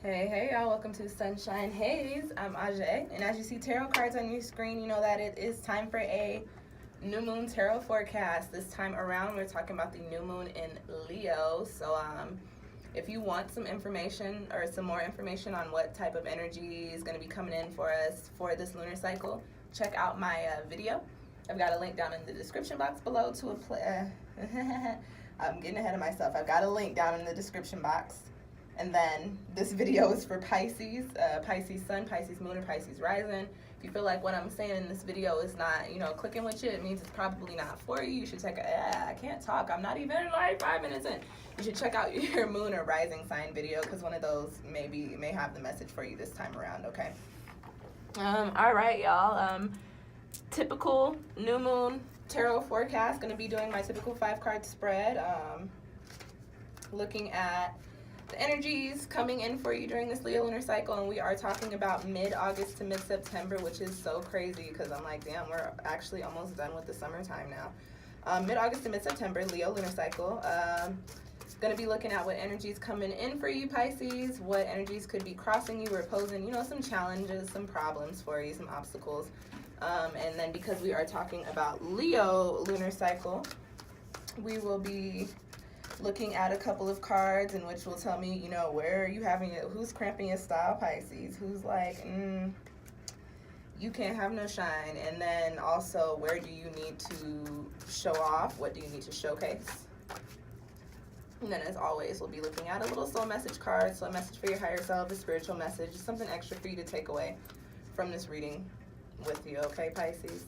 Hey y'all, welcome to Sunshine Haze. I'm Ajay, and as you see tarot cards on your screen, you know that it is time for a new moon tarot forecast. This time around, we're talking about the new moon in Leo. So, if you want some information or some more information on what type of energy is going to be coming in for us for this lunar cycle, check out my video. I've got a link down in the description box below to a I'm getting ahead of myself. I've got a link down in the description box. And then this video is for Pisces, Pisces Sun, Pisces Moon, or Pisces Rising. If you feel like what I'm saying in this video is not, clicking with you, it means it's probably not for you. You should check I can't talk. I'm not even like 5 minutes in. You should check out your Moon or Rising sign video because one of those may have the message for you this time around, okay? All right, y'all. Typical new moon tarot forecast. Going to be doing my typical 5-card spread. Looking at the energies coming in for you during this Leo lunar cycle, and we are talking about mid-August to mid-September, which is so crazy because I'm like, damn, we're actually almost done with the summertime now. Mid-August to mid-September, Leo lunar cycle. Going to be looking at what energies coming in for you, Pisces, what energies could be crossing you or posing, some challenges, some problems for you, some obstacles. And then because we are talking about Leo lunar cycle, we will be looking at a couple of cards in which will tell me, where are you having it, who's cramping your style, Pisces, who's like, you can't have no shine, and then also where do you need to show off, what do you need to showcase. And then as always, we'll be looking at a little soul message card, so a message for your higher self, a spiritual message, something extra for you to take away from this reading with you, okay, Pisces?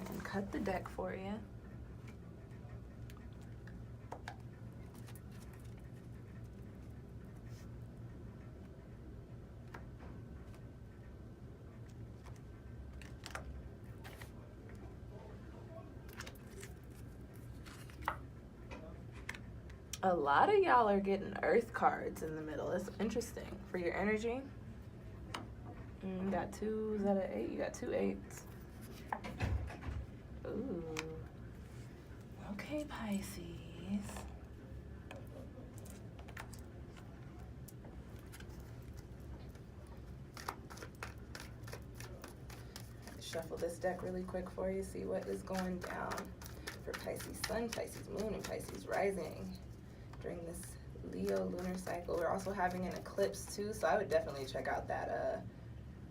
And cut the deck for you. A lot of y'all are getting earth cards in the middle. It's interesting for your energy. You got 2, is that an 8? You got 2 8s. Ooh. Okay, Pisces. Shuffle this deck really quick for you, see what is going down for Pisces Sun, Pisces Moon, and Pisces Rising during this Leo lunar cycle. We're also having an eclipse too, so I would definitely check out that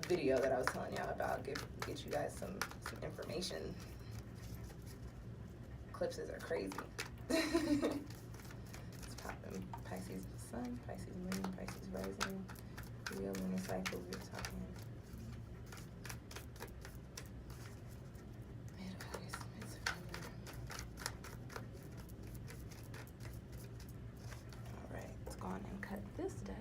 video that I was telling y'all about, get you guys some information. Eclipses are crazy. It's popping. Pisces Sun, Pisces Moon, Pisces Rising, Leo lunar cycle. We were talking mid-August, mid-September. All right, let's go on and cut this deck.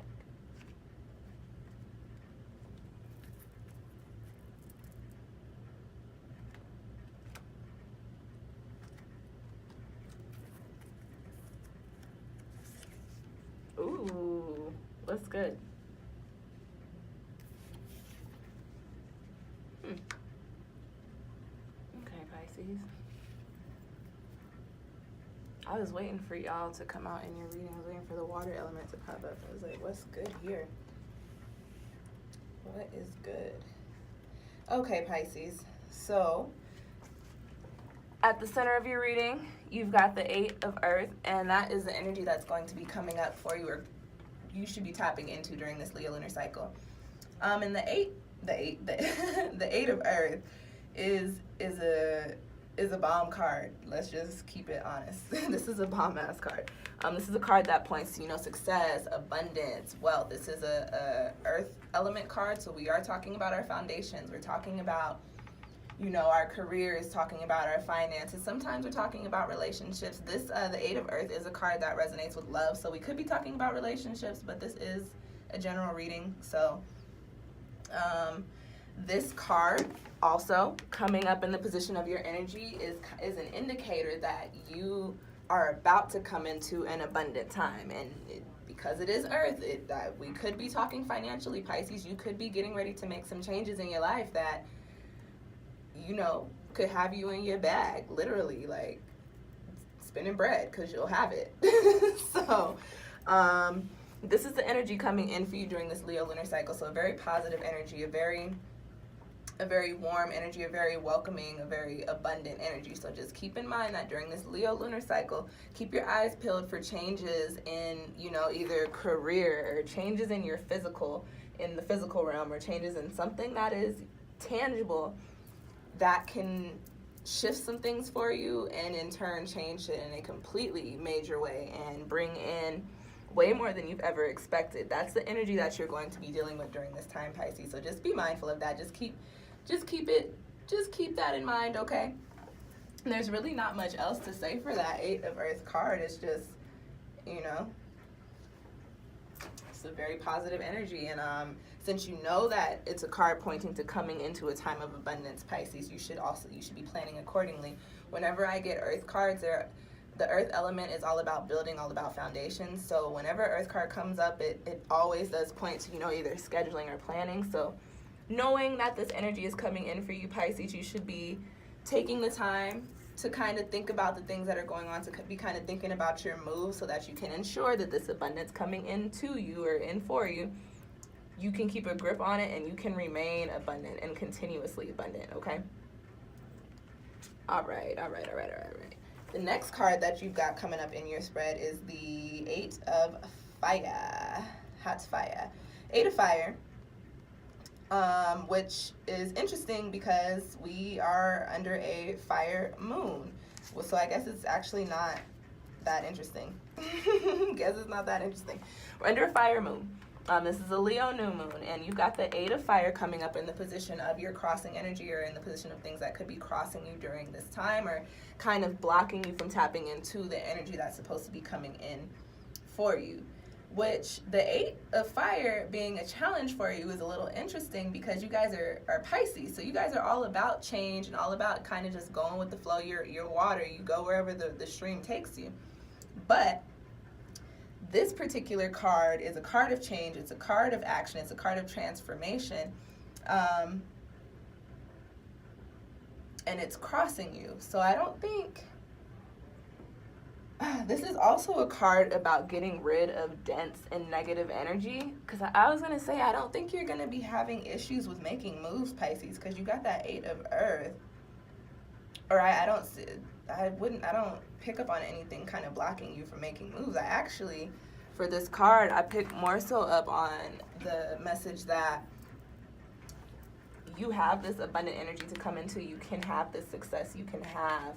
Ooh, what's good? Okay, Pisces. I was waiting for y'all to come out in your reading. I was waiting for the water element to pop up. I was like, what's good here? What is good? Okay, Pisces. So, at the center of your reading, you've got the 8 of Earth, and that is the energy that's going to be coming up for you, or you should be tapping into during this Leo lunar cycle. And the 8 of Earth is a bomb card. Let's just keep it honest. This is a bomb-ass card. This is a card that points to, success, abundance, wealth. This is a Earth element card, so we are talking about our foundations. We're talking about our careers, talking about our finances. Sometimes we're talking about relationships. This, the 8 of Earth, is a card that resonates with love. So we could be talking about relationships, but this is a general reading. So this card also coming up in the position of your energy is an indicator that you are about to come into an abundant time. And because it is Earth, we could be talking financially, Pisces. You could be getting ready to make some changes in your life that, you know, could have you in your bag, literally, like spinning bread, because you'll have it. So, this is the energy coming in for you during this Leo lunar cycle. So a very positive energy, a very warm energy, a very welcoming, a very abundant energy. So just keep in mind that during this Leo lunar cycle, keep your eyes peeled for changes in, you know, either career or changes in your physical, in the physical realm, or changes in something that is tangible that can shift some things for you and in turn change it in a completely major way and bring in way more than you've ever expected. That's the energy that you're going to be dealing with during this time, Pisces. So just be mindful of that. Just keep that in mind, okay? And there's really not much else to say for that 8 of Earth card. It's just, you know, it's a very positive energy. And since you know that it's a card pointing to coming into a time of abundance, Pisces, you should be planning accordingly. Whenever I get Earth cards, the Earth element is all about building, all about foundations. So whenever Earth card comes up, it always does point to, you know, either scheduling or planning. So knowing that this energy is coming in for you, Pisces, you should be taking the time to kind of think about the things that are going on, to be kind of thinking about your moves so that you can ensure that this abundance coming into you or in for you, you can keep a grip on it and you can remain abundant and continuously abundant, okay? All right. The next card that you've got coming up in your spread is the 8 of Fire. Hot fire. 8 of Fire, which is interesting because we are under a fire moon. Well, so I guess it's actually not that interesting. Guess it's not that interesting. We're under a fire moon. This is a Leo new moon, and you've got the 8 of Fire coming up in the position of your crossing energy, or in the position of things that could be crossing you during this time, or kind of blocking you from tapping into the energy that's supposed to be coming in for you. Which the 8 of Fire being a challenge for you is a little interesting because you guys are Pisces, so you guys are all about change and all about kind of just going with the flow. You're water, you go wherever the stream takes you. But this particular card is a card of change, it's a card of action, it's a card of transformation, and it's crossing you. So I don't think, this is also a card about getting rid of dense and negative energy, because I was going to say, I don't think you're going to be having issues with making moves, Pisces, because you got that 8 of Earth, or I don't pick up on anything kind of blocking you from making moves. I actually, for this card, I pick more so up on the message that you have this abundant energy to come into. You can have this success. You can have,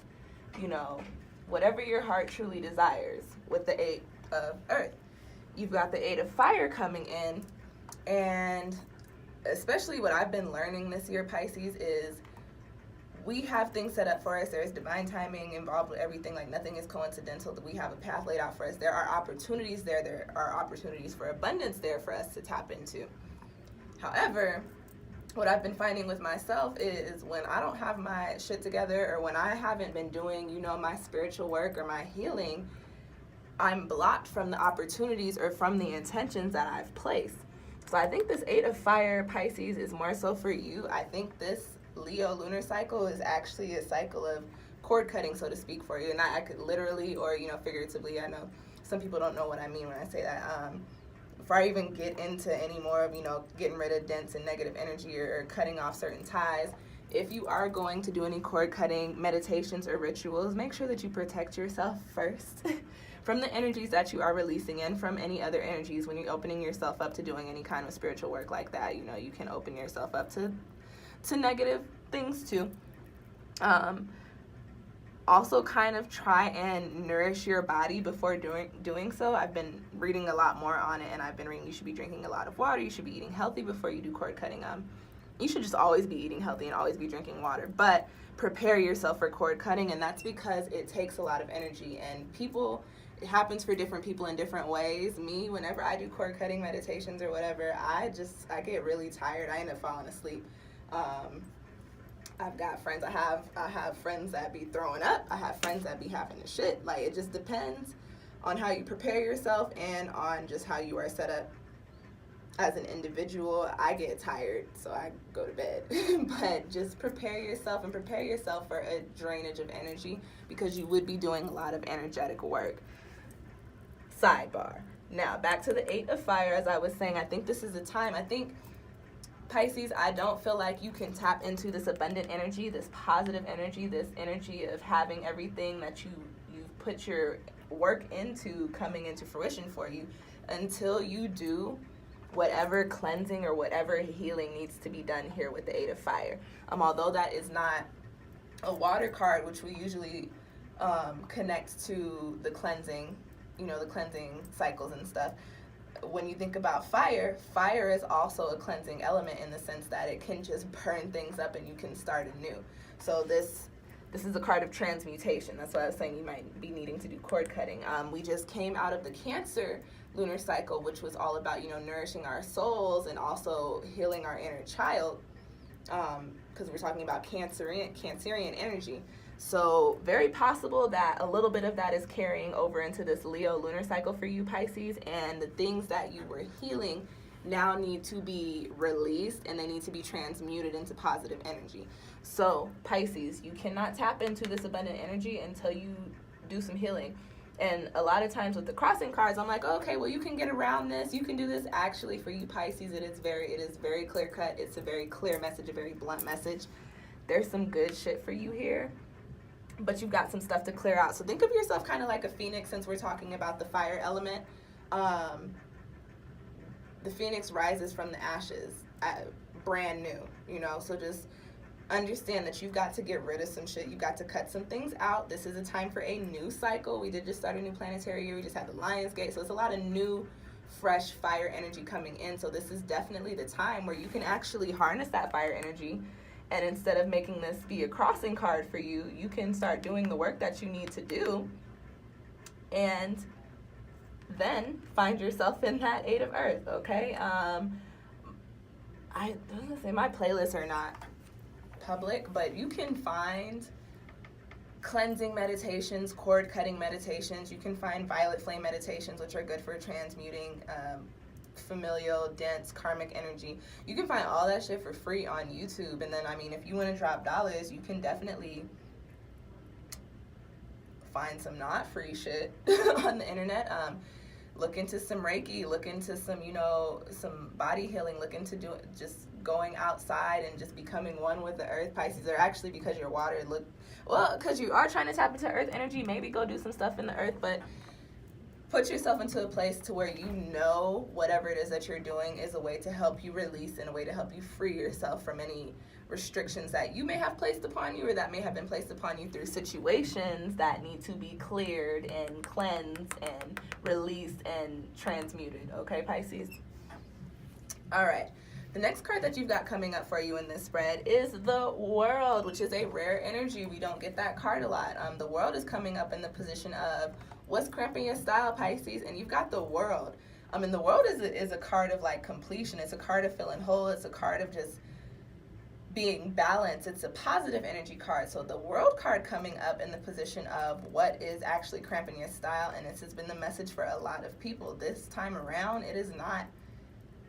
you know, whatever your heart truly desires with the 8 of Earth. You've got the 8 of Fire coming in, and especially what I've been learning this year, Pisces, is we have things set up for us. There's divine timing involved with everything. Like, nothing is coincidental. That we have a path laid out for us. There are opportunities there. There are opportunities for abundance there for us to tap into. However, what I've been finding with myself is when I don't have my shit together, or when I haven't been doing, you know, my spiritual work or my healing, I'm blocked from the opportunities or from the intentions that I've placed. So I think this 8 of Fire, Pisces, is more so for you. I think this Leo lunar cycle is actually a cycle of cord cutting, so to speak, for you. And I could literally, or, you know, figuratively, I know some people don't know what I mean when I say that. Before I even get into any more of, you know, getting rid of dense and negative energy, or cutting off certain ties, if you are going to do any cord cutting meditations or rituals, make sure that you protect yourself first from the energies that you are releasing, and from any other energies. When you're opening yourself up to doing any kind of spiritual work like that, you know, you can open yourself up to negative things too. Also, kind of try and nourish your body before doing so. I've been reading a lot more on it, and I've been reading you should be drinking a lot of water. You should be eating healthy before you do cord cutting. You should just always be eating healthy and always be drinking water, but prepare yourself for cord cutting, and that's because it takes a lot of energy, and it happens for different people in different ways. Me, whenever I do cord cutting meditations or whatever, I get really tired. I end up falling asleep. I've got friends, I have friends that be throwing up. I have friends that be having to shit. Like, it just depends on how you prepare yourself and on just how you are set up as an individual. I get tired, so I go to bed. But just prepare yourself and prepare yourself for a drainage of energy, because you would be doing a lot of energetic work. Sidebar. Now, back to the 8 of Fire. As I was saying, I think this is the time. I think, Pisces, I don't feel like you can tap into this abundant energy, this positive energy, this energy of having everything that you've put your work into coming into fruition for you, until you do whatever cleansing or whatever healing needs to be done here with the 8 of Fire. Although that is not a water card, which we usually connect to the cleansing, the cleansing cycles and stuff. When you think about fire, fire is also a cleansing element in the sense that it can just burn things up and you can start anew. So this is a card of transmutation. That's why I was saying you might be needing to do cord cutting. We just came out of the Cancer lunar cycle, which was all about, nourishing our souls and also healing our inner child, because we're talking about Cancerian energy. So very possible that a little bit of that is carrying over into this Leo lunar cycle for you, Pisces, and the things that you were healing now need to be released and they need to be transmuted into positive energy. So Pisces, you cannot tap into this abundant energy until you do some healing. And a lot of times with the crossing cards, I'm like, okay, well, you can get around this, you can do this. Actually, for you Pisces, it is very clear cut. It's a very clear message, a very blunt message. There's some good shit for you here, but you've got some stuff to clear out. So think of yourself kind of like a phoenix, since we're talking about the fire element. The phoenix rises from the ashes, brand new, so just understand that you've got to get rid of some shit. You've got to cut some things out. This is a time for a new cycle. We did just start a new planetary year. We just had the Lion's Gate. So it's a lot of new, fresh fire energy coming in. So this is definitely the time where you can actually harness that fire energy. And instead of making this be a crossing card for you, you can start doing the work that you need to do. And then find yourself in that 8 of Earth, okay? I was gonna say my playlists are not public, but you can find cleansing meditations, cord cutting meditations. You can find violet flame meditations, which are good for transmuting familial, dense, karmic energy. You can find all that shit for free on YouTube. And then, if you want to drop dollars, you can definitely find some not free shit on the internet. Look into some Reiki, look into some, some body healing, look into just going outside and just becoming one with the earth, Pisces. Or actually, because you're water, because you are trying to tap into earth energy, maybe go do some stuff in the earth, but put yourself into a place to where whatever it is that you're doing is a way to help you release and a way to help you free yourself from any restrictions that you may have placed upon you or that may have been placed upon you through situations that need to be cleared and cleansed and released and transmuted. Okay, Pisces? All right. The next card that you've got coming up for you in this spread is the World, which is a rare energy. We don't get that card a lot. The World is coming up in the position of what's cramping your style, Pisces, and you've got the World. The World is a card of like completion. It's a card of feeling whole. It's a card of just being balanced. It's a positive energy card. So the World card coming up in the position of what is actually cramping your style, and this has been the message for a lot of people this time around. It is not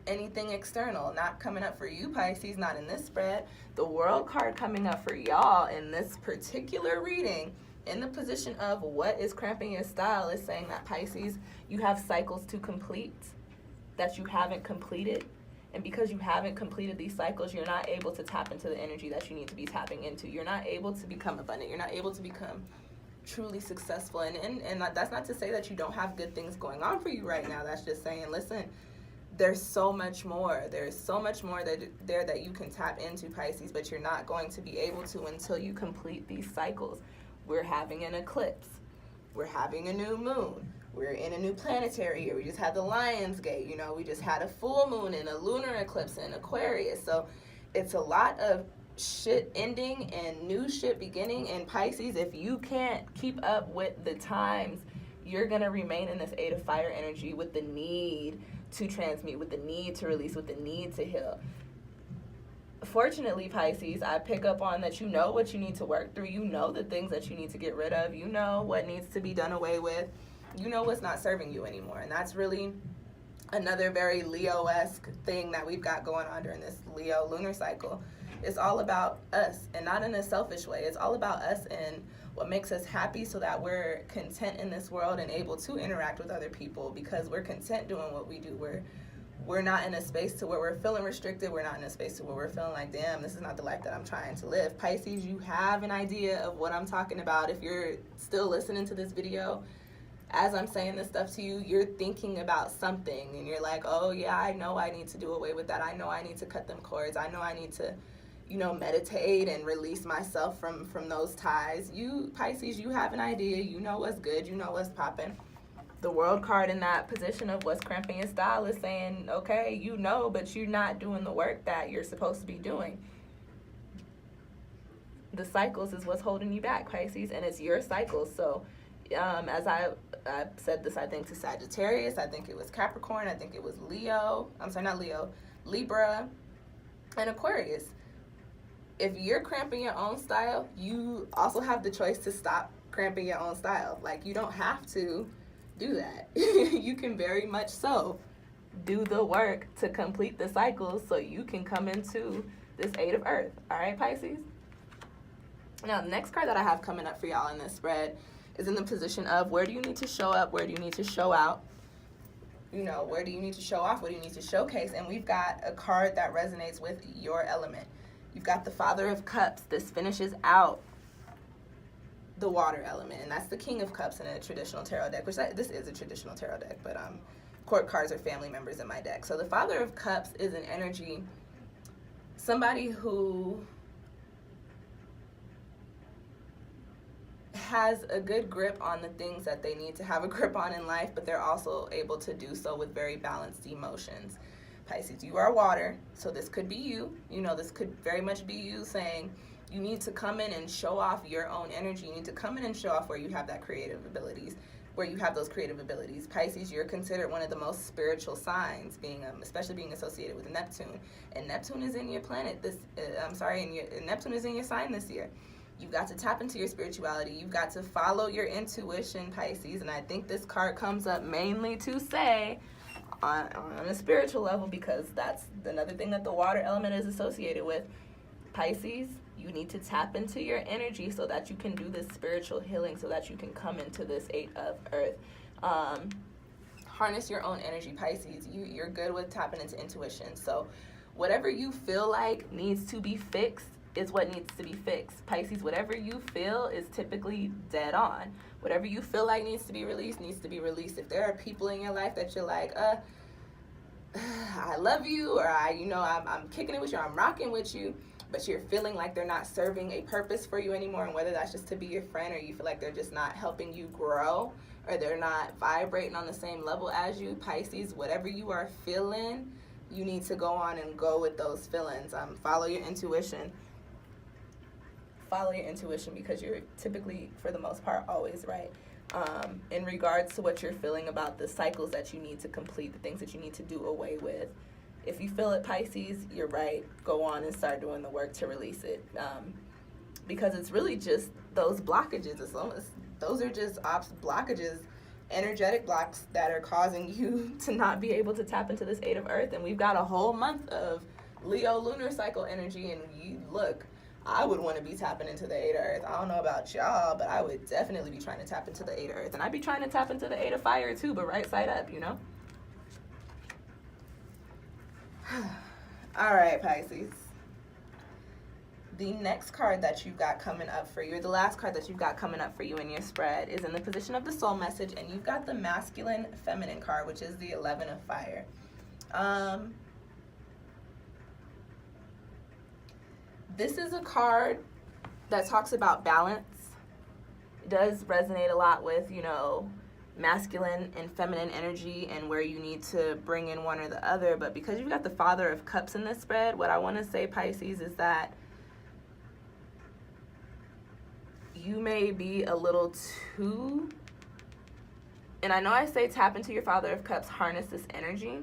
anything external, not coming up for you, Pisces, not in this spread. The World card coming up for y'all in this particular reading in the position of what is cramping your style is saying that, Pisces, you have cycles to complete that you haven't completed. And because you haven't completed these cycles, you're not able to tap into the energy that you need to be tapping into. You're not able to become abundant. You're not able to become truly successful. And that's not to say that you don't have good things going on for you right now. That's just saying, listen, there's so much more. There's so much more that you can tap into, Pisces, but you're not going to be able to until you complete these cycles. We're having an eclipse. We're having a new moon. We're in a new planetary year. We just had the Lion's Gate. We just had a full moon and a lunar eclipse in Aquarius. So it's a lot of shit ending and new shit beginning. And Pisces, if you can't keep up with the times, you're going to remain in this 8 of Fire energy with the need to transmute, with the need to release, with the need to heal. Fortunately, Pisces, I pick up on that you know what you need to work through. You know the things that you need to get rid of. You know what needs to be done away with. you know what's not serving you anymore. And that's really another very Leo-esque thing that we've got going on during this Leo lunar cycle. It's all about us, and not in a selfish way. It's all about us and what makes us happy, so that we're content in this world and able to interact with other people because we're content doing what we do. We're not in a space to where we're feeling restricted. We're not in a space to where we're feeling like, damn, this is not the life that I'm trying to live. Pisces, you have an idea of what I'm talking about. If you're still listening to this video, as I'm saying this stuff to you, you're thinking about something and you're like, oh yeah, I know I need to do away with that. I know I need to cut them cords. I know I need to, meditate and release myself from those ties. You, Pisces, you have an idea. You know what's good. You know what's popping. The World card in that position of what's cramping your style is saying, okay, you know, but you're not doing the work that you're supposed to be doing. The cycles is what's holding you back, Pisces, and it's your cycles. So as I said this, I think, to Sagittarius, I think it was Capricorn, I think it was Leo, I'm sorry, not Leo, Libra, and Aquarius. If you're cramping your own style, you also have the choice to stop cramping your own style. Like, you don't have to do that. You can very much so do the work to complete the cycles so you can come into this 8 of Earth. All right, Pisces? Now, the next card that I have coming up for y'all in this spread is in the position of where do you need to show up, where do you need to show out, where do you need to show off, what do you need to showcase, and we've got a card that resonates with your element. You've got the Father of Cups. This finishes out the water element, and that's the King of Cups in a traditional tarot deck, which this is a traditional tarot deck, but court cards are family members in my deck. So the Father of Cups is an energy, somebody who has a good grip on the things that they need to have a grip on in life, but they're also able to do so with very balanced emotions. Pisces, you are water, so this could be you. This could very much be you saying you need to come in and show off your own energy. You need to come in and show off where you have that creative abilities, where you have those creative abilities. Pisces, you're considered one of the most spiritual signs, especially being associated with Neptune. And Neptune is in your planet. Neptune is in your sign this year. You've got to tap into your spirituality. You've got to follow your intuition, Pisces. And I think this card comes up mainly to say on a spiritual level, because that's another thing that the water element is associated with. Pisces, you need to tap into your energy so that you can do this spiritual healing, so that you can come into this 8 of Earth. Harness your own energy, Pisces. You're good with tapping into intuition. So whatever you feel like needs to be fixed is what needs to be fixed. Pisces, whatever you feel is typically dead on. Whatever you feel like needs to be released needs to be released. If there are people in your life that you're like, I love you, or I'm kicking it with you, I'm rocking with you, but you're feeling like they're not serving a purpose for you anymore, and whether that's just to be your friend, or you feel like they're just not helping you grow, or they're not vibrating on the same level as you, Pisces, whatever you are feeling, you need to go on and go with those feelings. Follow your intuition. Follow your intuition, because you're typically, for the most part, always right. In regards to what you're feeling about the cycles that you need to complete, the things that you need to do away with. If you feel it, Pisces, you're right. Go on and start doing the work to release it. Because it's really just those blockages. Those are just blockages, energetic blocks that are causing you to not be able to tap into this 8 of Earth. And we've got a whole month of Leo lunar cycle energy, and I would want to be tapping into the 8 of Earth. I don't know about y'all, but I would definitely be trying to tap into the 8 of Earth. And I'd be trying to tap into the 8 of Fire too, but right side up, All right, Pisces. The next card that you've got coming up for you, or the last card that you've got coming up for you in your spread, is in the position of the soul message, and you've got the masculine feminine card, which is the 11 of Fire. This is a card that talks about balance. It does resonate a lot with, masculine and feminine energy and where you need to bring in one or the other. But because you've got the Father of Cups in this spread, what I want to say, Pisces, is that you may be a little too, and I know I say tap into your Father of Cups, harness this energy,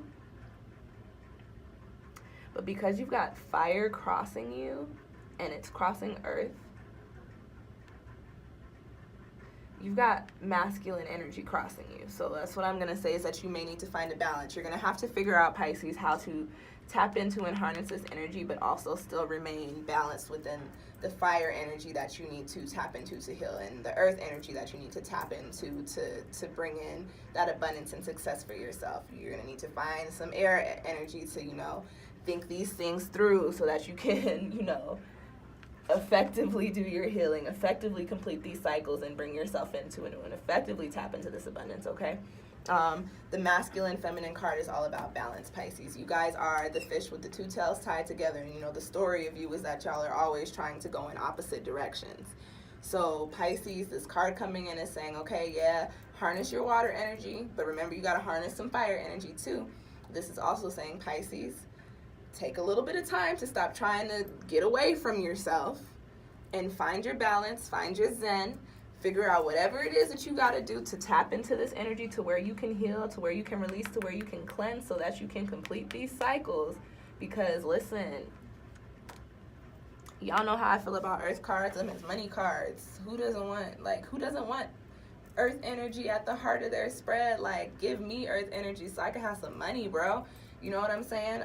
but because you've got fire crossing you and it's crossing Earth, you've got masculine energy crossing you. So that's what I'm going to say, is that you may need to find a balance. You're going to have to figure out, Pisces, how to tap into and harness this energy, but also still remain balanced within the fire energy that you need to tap into to heal, and the earth energy that you need to tap into to bring in that abundance and success for yourself. You're going to need to find some air energy to, you know, think these things through so that you can, you know, effectively do your healing, effectively complete these cycles and bring yourself into a new and effectively tap into this abundance, okay? The masculine feminine card is all about balance, Pisces. You guys are the fish with the two tails tied together, and you know the story of you is that y'all are always trying to go in opposite directions. So Pisces, this card coming in is saying, okay, yeah, harness your water energy, but remember you got to harness some fire energy too. This is also saying, Pisces, take a little bit of time to stop trying to get away from yourself and find your balance, find your zen, figure out whatever it is that you got to do to tap into this energy to where you can heal, to where you can release, to where you can cleanse, so that you can complete these cycles. Because listen, y'all know how I feel about earth cards. Them as money cards. Who doesn't want earth energy at the heart of their spread? Like, give me earth energy so I can have some money, bro. You know what I'm saying?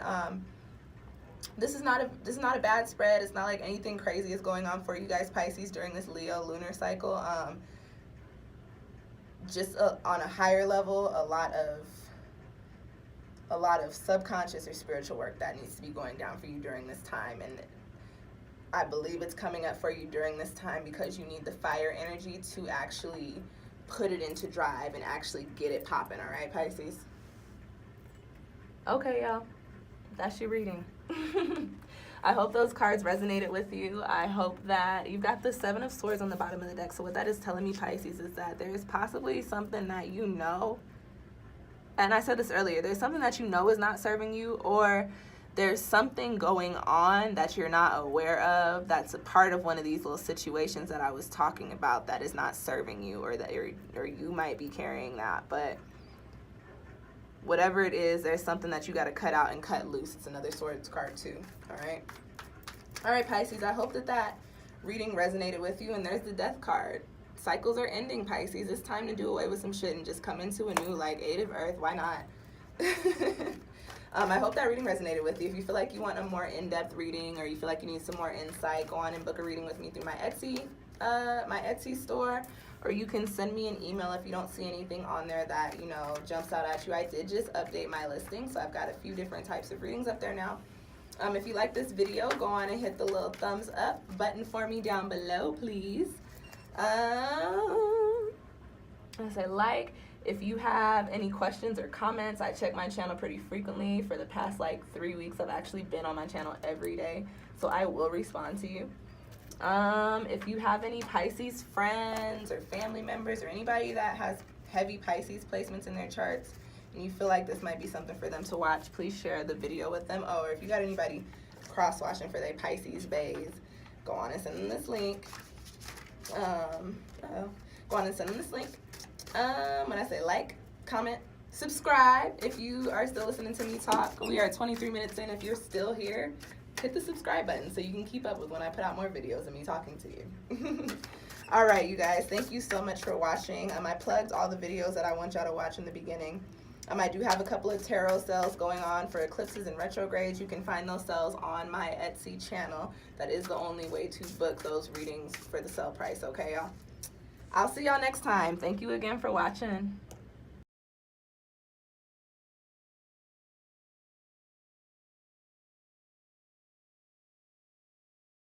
This is not a bad spread. It's not like anything crazy is going on for you guys, Pisces, during this Leo lunar cycle. Just on a higher level, a lot of subconscious or spiritual work that needs to be going down for you during this time, and I believe it's coming up for you during this time because you need the fire energy to actually put it into drive and actually get it popping. All right, Pisces? Okay, y'all. That's your reading. I hope those cards resonated with you. I hope that you've got the 7 of Swords on the bottom of the deck. So what that is telling me, Pisces, is that there's possibly something that you know, and I said this earlier, there's something that you know is not serving you, or there's something going on that you're not aware of that's a part of one of these little situations that I was talking about that is not serving you, or that or you might be carrying that. But whatever it is, there's something that you got to cut out and cut loose. It's another Swords card too. All right, Pisces, I hope that reading resonated with you. And there's the Death card. Cycles are ending, Pisces. It's time to do away with some shit and just come into a new, like, Eight of Earth. Why not? I hope that reading resonated with you. If you feel like you want a more in-depth reading, or you feel like you need some more insight, go on and book a reading with me through my Etsy store. Or you can send me an email if you don't see anything on there that, you know, jumps out at you. I did just update my listing, so I've got a few different types of readings up there now. If you like this video, go on and hit the little thumbs up button for me down below, please. I say like. If you have any questions or comments, I check my channel pretty frequently. For the past, like, 3 weeks, I've actually been on my channel every day, so I will respond to you. If you have any Pisces friends or family members or anybody that has heavy Pisces placements in their charts and you feel like this might be something for them to watch, please share the video with them. Oh, or if you got anybody cross-watching for their Pisces bays, go on and send them this link. Go on and send them this link. When I say like, comment, subscribe if you are still listening to me talk. We are 23 minutes in. If you're still here, hit the subscribe button so you can keep up with when I put out more videos of me talking to you. All right, you guys, thank you so much for watching. I plugged all the videos that I want y'all to watch in the beginning. I do have a couple of tarot sales going on for eclipses and retrogrades. You can find those sales on my Etsy channel. That is the only way to book those readings for the sale price, okay, y'all? I'll see y'all next time. Thank you again for watching.